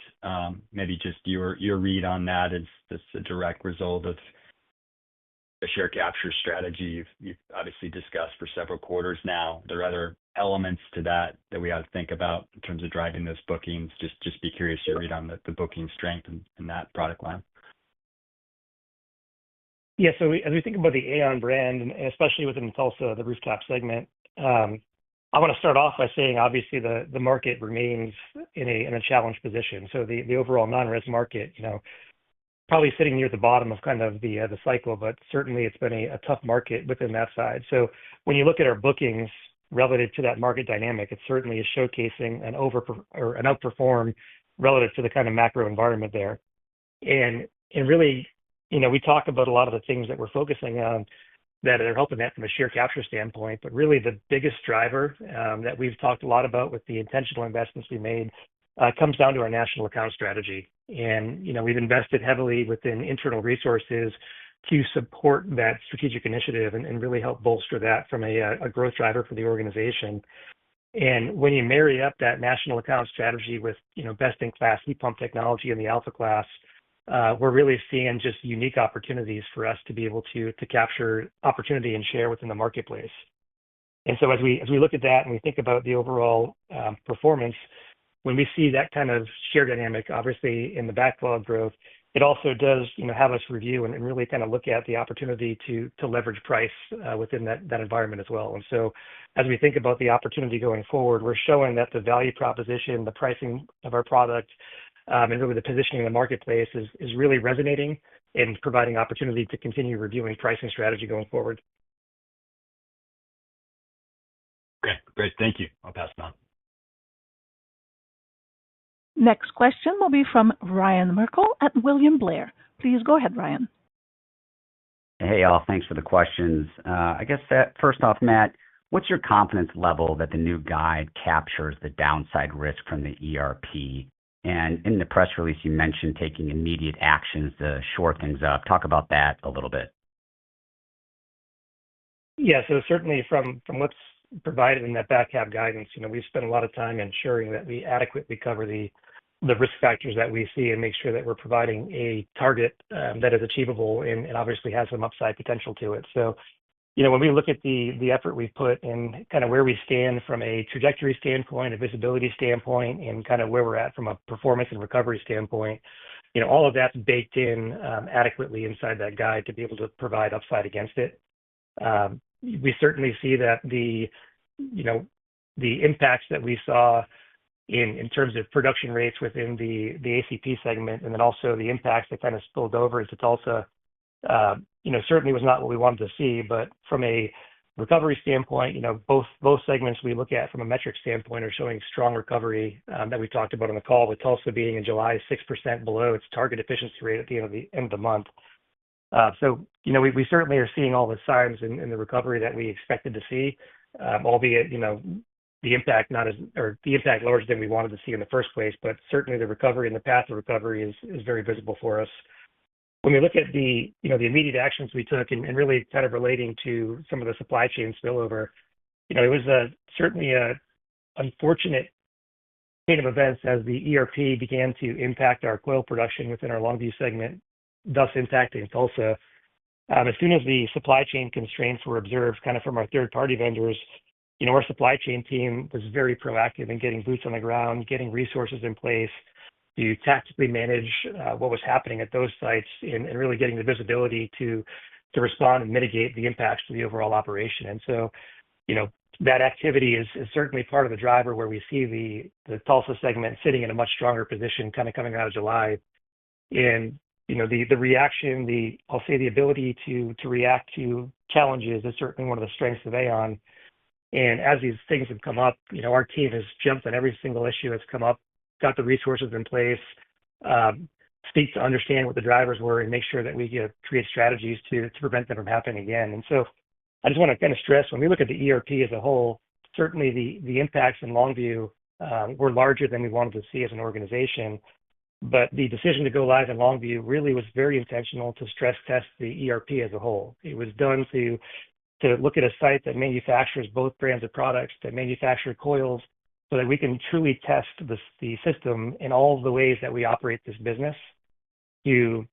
Maybe just your read on that. Is this a direct result of a share capture strategy you've obviously discussed for several quarters now? There are other elements to that we ought to think about in terms of driving those bookings. Just be curious your read on the booking strength in that product line. Yeah, so as we think about the AAON brand, and especially within the Tulsa, the rooftop segment, I want to start off by saying, obviously, the market remains in a challenged position. So the overall non-res market, probably sitting near the bottom of kind of the cycle, but certainly it's been a tough market within that side. So when you look at our bookings relative to that market dynamic, it certainly is showcasing an outperform relative to the kind of macro environment there. And really, we talk about a lot of the things that we're focusing on that are helping that from a share capture standpoint, but really the biggest driver that we've talked a lot about with the intentional investments we made comes down to our national account strategy. And, we've invested heavily within internal resources to support that strategic initiative and really help bolster that from a growth driver for the organization. And when you marry up that national account strategy with, best-in-class heat pump technology in the Alpha class, we're really seeing just unique opportunities for us to be able to capture opportunity and share within the marketplace. And so as we look at that and we think about the overall performance, when we see that kind of share dynamic, obviously in the backlog growth, it also does have us review and really kind of look at the opportunity to leverage price within that environment as well. And so as we think about the opportunity going forward, we're showing that the value proposition, the pricing of our product, and really the positioning in the marketplace is really resonating and providing opportunity to continue reviewing pricing strategy going forward. Okay, great. Thank you. I'll pass it on. Next question will be from Ryan Merkel at William Blair. Please go ahead, Ryan. Hey, all. Thanks for the questions. I guess that first off, Matt, What's your confidence level that the new guide captures the downside risk from the ERP? And in the press release, you mentioned taking immediate actions to shore things up. Talk about that a little bit. Yeah, so certainly from what's provided in that back half guidance, we've spent a lot of time ensuring that we adequately cover the risk factors that we see and make sure that we're providing a target that is achievable and obviously has some upside potential to it. So, when we look at the effort we've put and kind of where we stand from a trajectory standpoint, a visibility standpoint, and kind of where we're at from a performance and recovery standpoint, all of that's baked in adequately inside that guide to be able to provide upside against it. We certainly see that the impacts that we saw in terms of production rates within the ACP segment, and then also the impacts that kind of spilled over into Tulsa, certainly was not what we wanted to see. But from a recovery standpoint, both segments we look at from a metric standpoint are showing strong recovery that we talked about on the call, with Tulsa being in July 6% below its target efficiency rate at the end of the month. So, we certainly are seeing all the signs in the recovery that we expected to see, albeit, the impact the impact lower than we wanted to see in the first place, but certainly the recovery and the path of recovery is very visible for us. When we look at the immediate actions we took and really kind of relating to some of the supply chain spillover, it was certainly a unfortunate chain of events as the ERP began to impact our coil production within our Longview segment, thus impacting Tulsa. As soon as the supply chain constraints were observed kind of from our third-party vendors, our supply chain team was very proactive in getting boots on the ground, getting resources in place to tactically manage what was happening at those sites and really getting the visibility to respond and mitigate the impacts to the overall operation. And so, that activity is certainly part of the driver where we see the Tulsa segment sitting in a much stronger position kind of coming out of July. And the reaction, I'll say the ability to react to challenges is certainly one of the strengths of AAON. And as these things have come up, our team has jumped on every single issue that's come up, got the resources in place, seek to understand what the drivers were and make sure that we create strategies to prevent them from happening again. And so I just want to kind of stress, when we look at the ERP as a whole, certainly the impacts in Longview were larger than we wanted to see as an organization. But the decision to go live in Longview really was very intentional to stress test the ERP as a whole. It was done to look at a site that manufactures both brands of products, that manufacture coils, so that we can truly test the system in all of the ways that we operate this business, to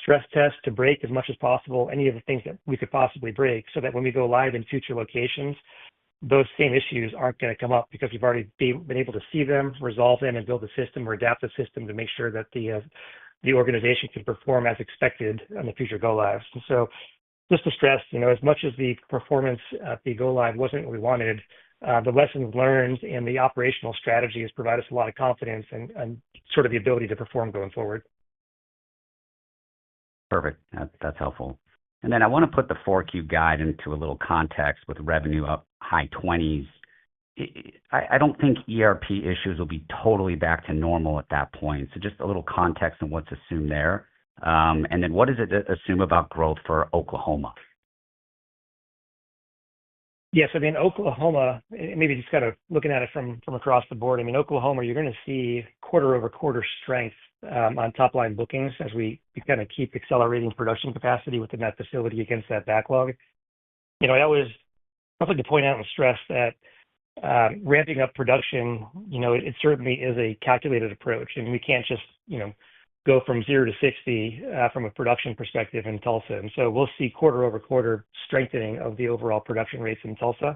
stress test, to break as much as possible any of the things that we could possibly break, so that when we go live in future locations, those same issues aren't going to come up because we've already been able to see them, resolve them, and build a system or adapt the system to make sure that the organization can perform as expected on the future go lives. And so, just to stress, as much as the performance at the go live wasn't what we wanted, the lessons learned and the operational strategies provide us a lot of confidence and sort of the ability to perform going forward. Perfect. That's helpful. And then I want to put the 4Q guide into a little context with revenue up high 20s. I don't think ERP issues will be totally back to normal at that point. So just a little context on what's assumed there. And then what does it assume about growth for Oklahoma? Yes, I mean, Oklahoma, maybe just kind of looking at it from across the board, Oklahoma, you're going to see quarter-over-quarter strength on top-line bookings as we kind of keep accelerating production capacity within that facility against that backlog. I always like to point out and stress that ramping up production, it certainly is a calculated approach, and we can't just, go from 0 to 60 from a production perspective in Tulsa. And so we'll see quarter-over-quarter strengthening of the overall production rates in Tulsa.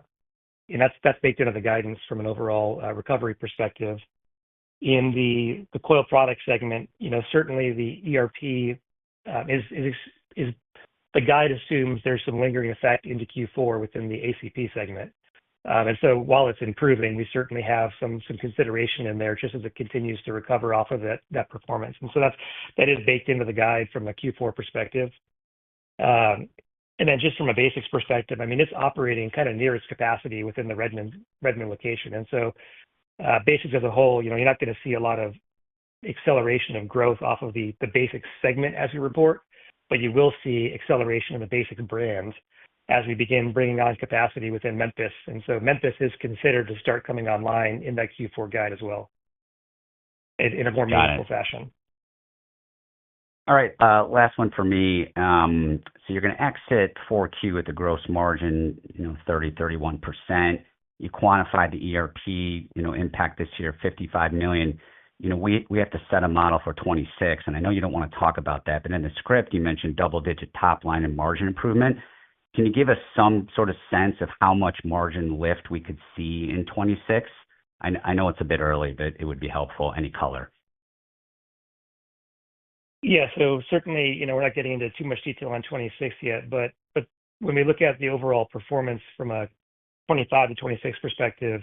And that's baked into the guidance from an overall recovery perspective. In the coil product segment, certainly the ERP is the guide assumes there's some lingering effect into Q4 within the ACP segment. And so while it's improving, we certainly have some consideration in there just as it continues to recover off of that performance. And so that is baked into the guide from a Q4 perspective. And then just from a basics perspective, it's operating kind of near its capacity within the Redmond location. And so basics as a whole, you're not going to see a lot of acceleration of growth off of the basics segment as we report. but you will see acceleration of the basics brand as we begin bringing on capacity within Memphis. And so Memphis is considered to start coming online in that Q4 guide as well in a more meaningful fashion. All right. Last one for me. So you're going to exit 4Q with the gross margin, 30-31%. You quantified the ERP, impact this year, $55 million. We have to set a model for 26, and I know you don't want to talk about that, but in the script, you mentioned double-digit top line and margin improvement. Can you give us some sort of sense of how much margin lift we could see in 26? I know it's a bit early, but it would be helpful. Any color? Yeah, so certainly, we're not getting into too much detail on 26 yet, but when we look at the overall performance from a 25 to 26 perspective,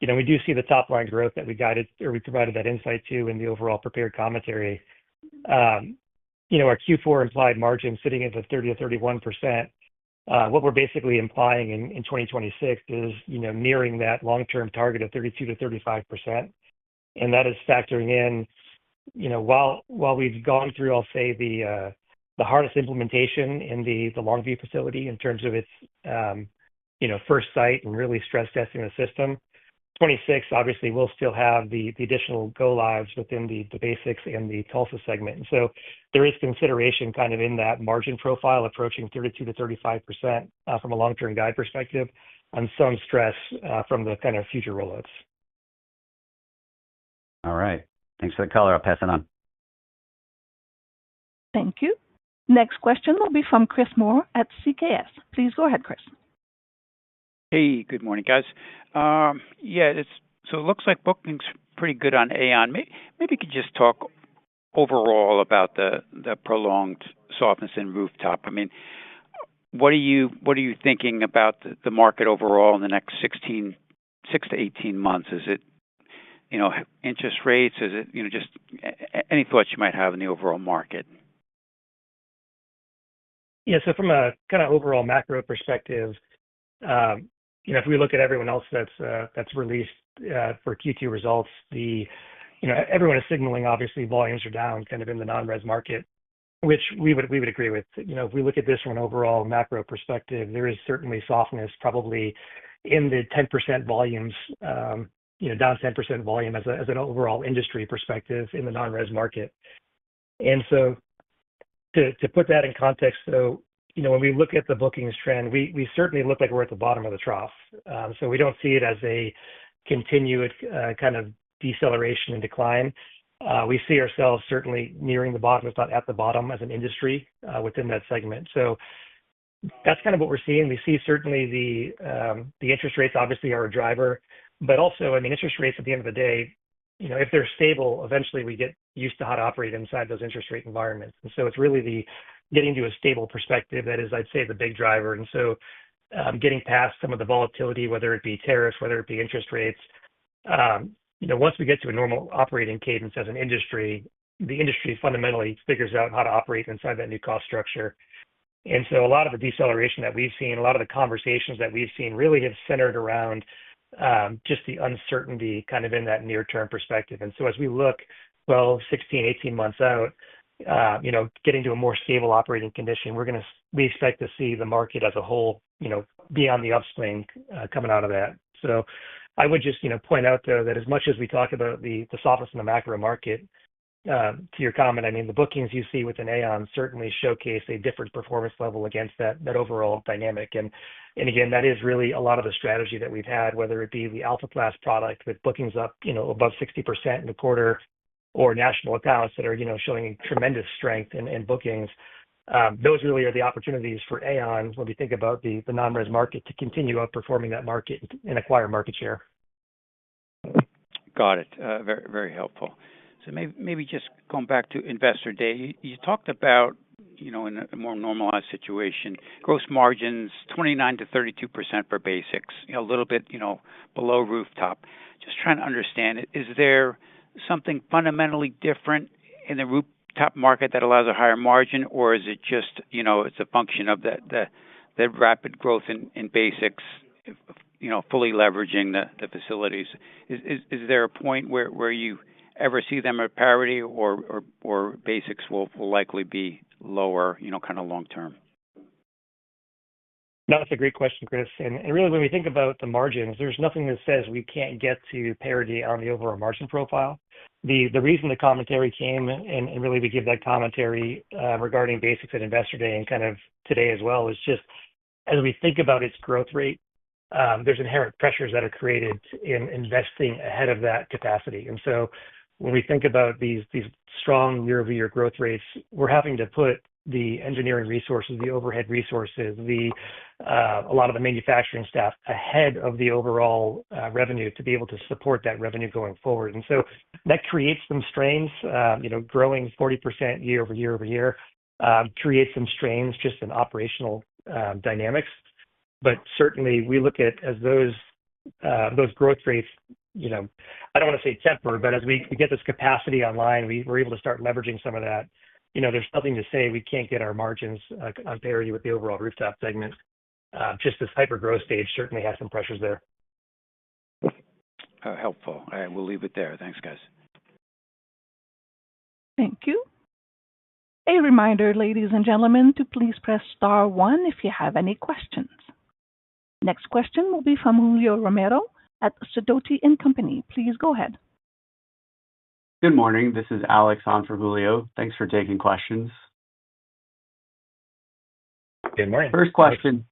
we do see the top line growth that we guided or we provided that insight to in the overall prepared commentary. Our Q4 implied margin sitting at the 30 to 31%. What we're basically implying in 2026 is, nearing that long-term target of 32 to 35%. And that is factoring in, while we've gone through, I'll say, the hardest implementation in the Longview facility in terms of its, first site and really stress testing the system. 26, obviously, we'll still have the additional go-lives within the basics and the Tulsa segment. And so there is consideration kind of in that margin profile approaching 32 to 35% from a long-term guide perspective on some stress from the kind of future rollouts. All right. Thanks for the color. I'll pass it on. Thank you. Next question will be from Chris Moore at CKS. Please go ahead, Chris. Hey, good morning, guys. So it looks like booking's pretty good on AAON. Maybe you could just talk overall about the prolonged softness in rooftop. I mean, what are you thinking about the market overall in the next 6 to 18 months? Is it, interest rates? Is it, just any thoughts you might have in the overall market? Yeah, so from a kind of overall macro perspective, if we look at everyone else that's released for Q2 results, everyone is signaling obviously volumes are down kind of in the non-res market, which we would agree with. If we look at this from an overall macro perspective, there is certainly softness probably in the 10% volumes, down 10% volume as an overall industry perspective in the non-res market. And so to put that in context, so when we look at the bookings trend, we certainly look like we're at the bottom of the trough. So we don't see it as a continued kind of deceleration and decline. We see ourselves certainly nearing the bottom, if not at the bottom, as an industry within that segment. So that's kind of what we're seeing. We see certainly the interest rates obviously are a driver, but also, interest rates at the end of the day, if they're stable, eventually we get used to how to operate inside those interest rate environments. And so it's really the getting to a stable perspective that is, I'd say, the big driver. And so getting past some of the volatility, whether it be tariffs, whether it be interest rates, once we get to a normal operating cadence as an industry, the industry fundamentally figures out how to operate inside that new cost structure. And so a lot of the deceleration that we've seen, a lot of the conversations that we've seen really have centered around just the uncertainty kind of in that near-term perspective. And so as we look 12, 16, 18 months out, getting to a more stable operating condition, we expect to see the market as a whole, be on the upswing coming out of that. So I would just, point out though, that as much as we talk about the softness in the macro market, to your comment, the bookings you see within AAON certainly showcase a different performance level against that overall dynamic. And again, that is really a lot of the strategy that we've had, whether it be the Alpha Class product with bookings up, above 60% in the quarter, or national accounts that are, showing tremendous strength in bookings. Those really are the opportunities for AAON when we think about the non-res market to continue outperforming that market and acquire market share. Got it. Very, very helpful. So maybe just going back to Investor Day, you talked about, in a more normalized situation, gross margins 29 to 32% for basics, a little bit, below rooftop. Just trying to understand, is there something fundamentally different in the rooftop market that allows a higher margin, or is it just, it's a function of the rapid growth in basics, fully leveraging the facilities? Is there a point where you ever see them at parity, or basics will likely be lower, kind of long term? No, that's a great question, Chris. And really, when we think about the margins, there's nothing that says we can't get to parity on the overall margin profile. The reason the commentary came, and really we give that commentary regarding basics at Investor Day and kind of today as well, is just as we think about its growth rate, there's inherent pressures that are created in investing ahead of that capacity. And so when we think about these strong year-over-year growth rates, we're having to put the engineering resources, the overhead resources, a lot of the manufacturing staff ahead of the overall revenue to be able to support that revenue going forward. And so that creates some strains, growing 40% year-over-year creates some strains just in operational dynamics. But certainly we look at as those growth rates, I don't want to say temper, but as we get this capacity online, we're able to start leveraging some of that. There's nothing to say we can't get our margins on parity with the overall rooftop segment. Just this hyper growth stage certainly has some pressures there. Helpful. All right, we'll leave it there. Thanks, guys. Thank you. A reminder, ladies and gentlemen, to please press star one if you have any questions. Next question will be from Julio Romero at Sidoti & Company. Please go ahead. Good morning. This is Alex on for Julio. Thanks for taking questions. Good morning. First question.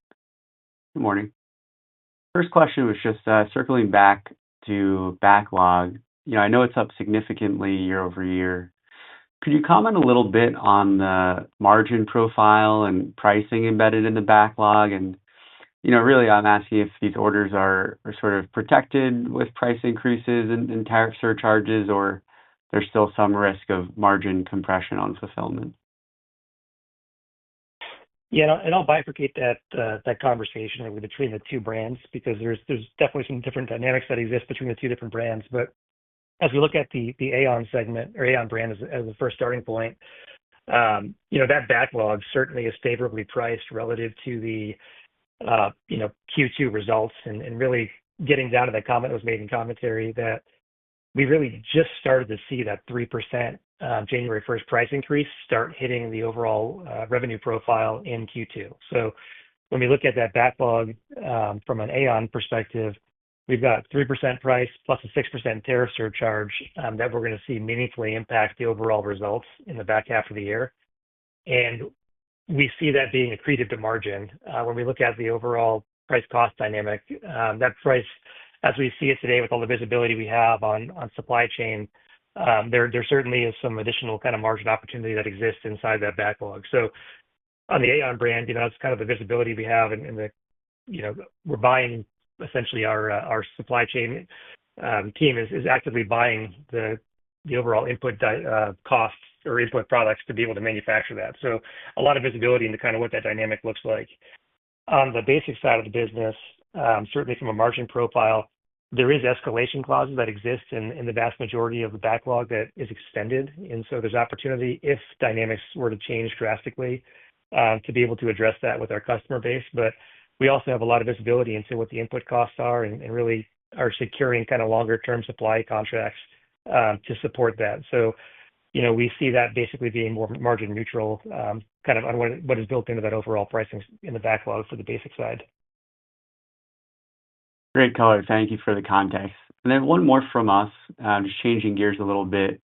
Good morning. First question was just circling back to backlog. I know it's up significantly year over year. Could you comment a little bit on the margin profile and pricing embedded in the backlog? And, really, I'm asking if these orders are sort of protected with price increases and tariff surcharges, or there's still some risk of margin compression on fulfillment. Yeah, and I'll bifurcate that conversation really between the two brands because there's definitely some different dynamics that exist between the two different brands. But as we look at the AAON segment or AAON brand as the first starting point, that backlog certainly is favorably priced relative to the Q2 results, and really getting down to that comment that was made in commentary that we really just started to see that 3% January 1st price increase start hitting the overall revenue profile in Q2. So when we look at that backlog from an AAON perspective, we've got 3% price plus a 6% tariff surcharge that we're going to see meaningfully impact the overall results in the back half of the year. And we see that being accretive to margin. When we look at the overall price cost dynamic, that price, as we see it today with all the visibility we have on supply chain, there certainly is some additional kind of margin opportunity that exists inside that backlog. So on the AAON brand, that's kind of the visibility we have, and we're buying essentially our supply chain team is actively buying the overall input costs or input products to be able to manufacture that. So a lot of visibility into kind of what that dynamic looks like. On the basic side of the business, certainly from a margin profile, there is escalation clauses that exist in the vast majority of the backlog that is extended. And so there's opportunity if dynamics were to change drastically to be able to address that with our customer base. But we also have a lot of visibility into what the input costs are and really are securing kind of longer term supply contracts to support that. So, we see that basically being more margin neutral kind of on what is built into that overall pricing in the backlog for the basic side. Great color. Thank you for the context. And then one more from us, just changing gears a little bit.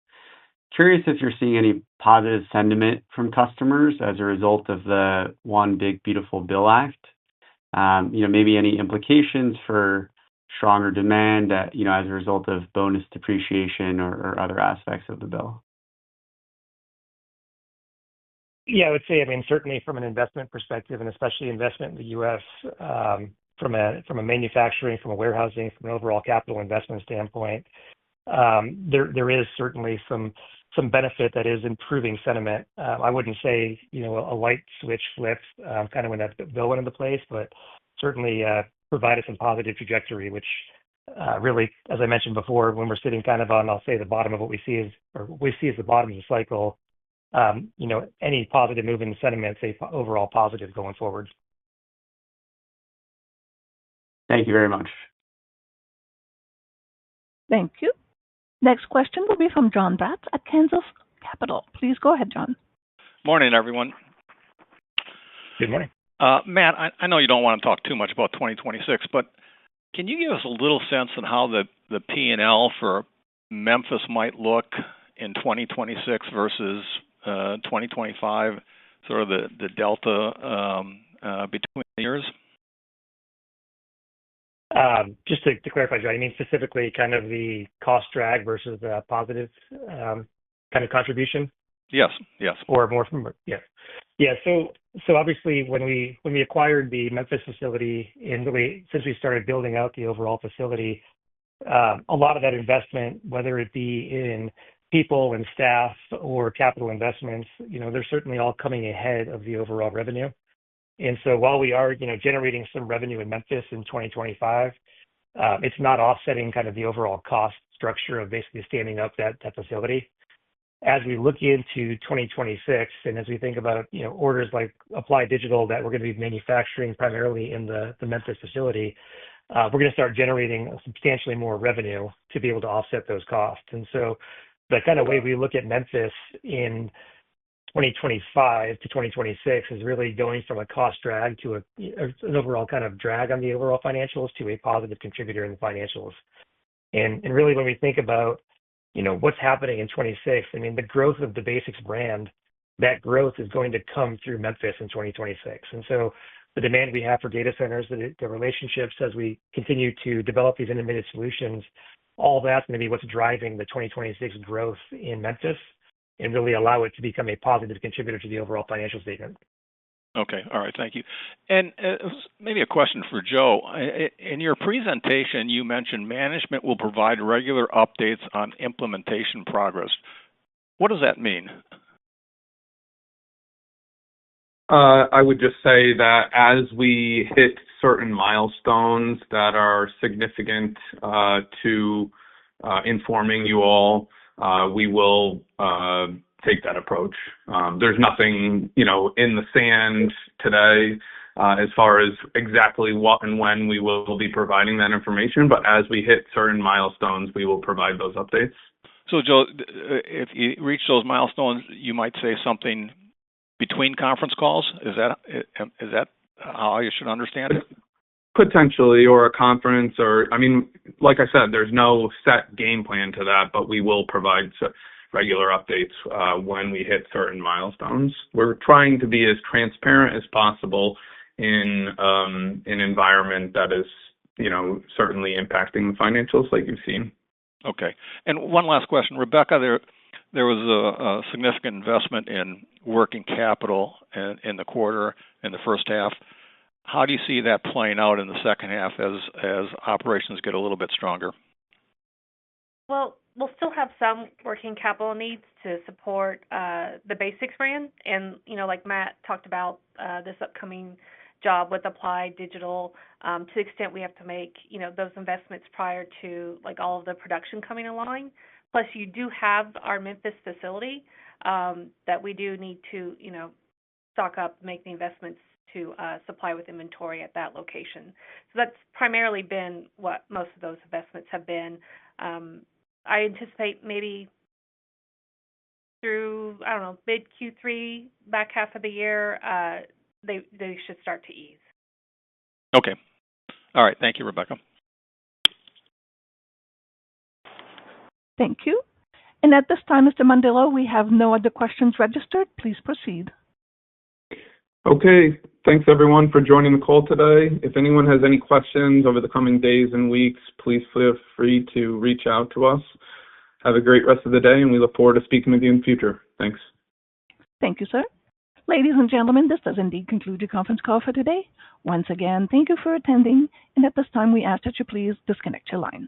Curious if you're seeing any positive sentiment from customers as a result of the One Big Beautiful Bill Act. Maybe any implications for stronger demand, as a result of bonus depreciation or other aspects of the bill. Yeah, I would say, certainly from an investment perspective, and especially investment in the U.S., from a manufacturing, from a warehousing, from an overall capital investment standpoint, there is certainly some benefit that is improving sentiment. I wouldn't say, a light switch flips kind of when that bill went into place, but certainly provided some positive trajectory, which really, as I mentioned before, when we're sitting kind of on, I'll say the bottom of what we see as the bottom of the cycle, any positive move in the sentiment, say overall positive going forward. Thank you very much. Thank you. Next question will be from John Braatz at Kansas Capital. Please go ahead, John. Morning, everyone. Good morning. Matt, I know you don't want to talk too much about 2026, but can you give us a little sense on how the P&L for Memphis might look in 2026 versus 2025, sort of the delta between the years? Just to clarify, Joe, I mean specifically kind of the cost drag versus the positive kind of contribution? Yes. Or more from, yes. Yeah. So obviously when we acquired the Memphis facility and really since we started building out the overall facility, a lot of that investment, whether it be in people and staff or capital investments, they're certainly all coming ahead of the overall revenue. And so while we are, generating some revenue in Memphis in 2025, it's not offsetting kind of the overall cost structure of basically standing up that facility. As we look into 2026 and as we think about, orders like Applied Digital that we're going to be manufacturing primarily in the Memphis facility, we're going to start generating substantially more revenue to be able to offset those costs. And so the kind of way we look at Memphis in 2025 to 2026 is really going from a cost drag to an overall kind of drag on the overall financials to a positive contributor in the financials. And really when we think about, what's happening in 26, I mean, the growth of the Basics brand, that growth is going to come through Memphis in 2026. And so the demand we have for data centers, the relationships as we continue to develop these integrated solutions, all that's going to be what's driving the 2026 growth in Memphis and really allow it to become a positive contributor to the overall financial statement. Okay. All right. Thank you. And maybe a question for Joe. In your presentation, you mentioned management will provide regular updates on implementation progress. What does that mean? I would just say that as we hit certain milestones that are significant to informing you all, we will take that approach. There's nothing, in the sand today as far as exactly what and when we will be providing that information, but as we hit certain milestones, we will provide those updates. So, Joe, if you reach those milestones, you might say something between conference calls? Is that how you should understand it? Potentially, or a conference, or, like I said, there's no set game plan to that, but we will provide regular updates when we hit certain milestones. We're trying to be as transparent as possible in an environment that is, certainly impacting the financials like you've seen. Okay. And one last question. Rebecca, there was a significant investment in working capital in the quarter, in the first half. How do you see that playing out in the second half as operations get a little bit stronger? Well, we'll still have some working capital needs to support the Basics brand. And, like Matt talked about, this upcoming job with Applied Digital, to the extent we have to make, those investments prior to like all of the production coming online. Plus, you do have our Memphis facility that we do need to, stock up, make the investments to supply with inventory at that location. So that's primarily been what most of those investments have been. I anticipate maybe through, mid Q3, back half of the year, they should start to ease. Okay. All right. Thank you, Rebecca. Thank you. And at this time, Mr. Mandillo, we have no other questions registered. Please proceed. Okay. Thanks, everyone, for joining the call today. If anyone has any questions over the coming days and weeks, please feel free to reach out to us. Have a great rest of the day, and we look forward to speaking with you in the future. Thanks. Thank you, sir. Ladies and gentlemen, this does indeed conclude your conference call for today. Once again, thank you for attending, and at this time, we ask that you please disconnect your lines.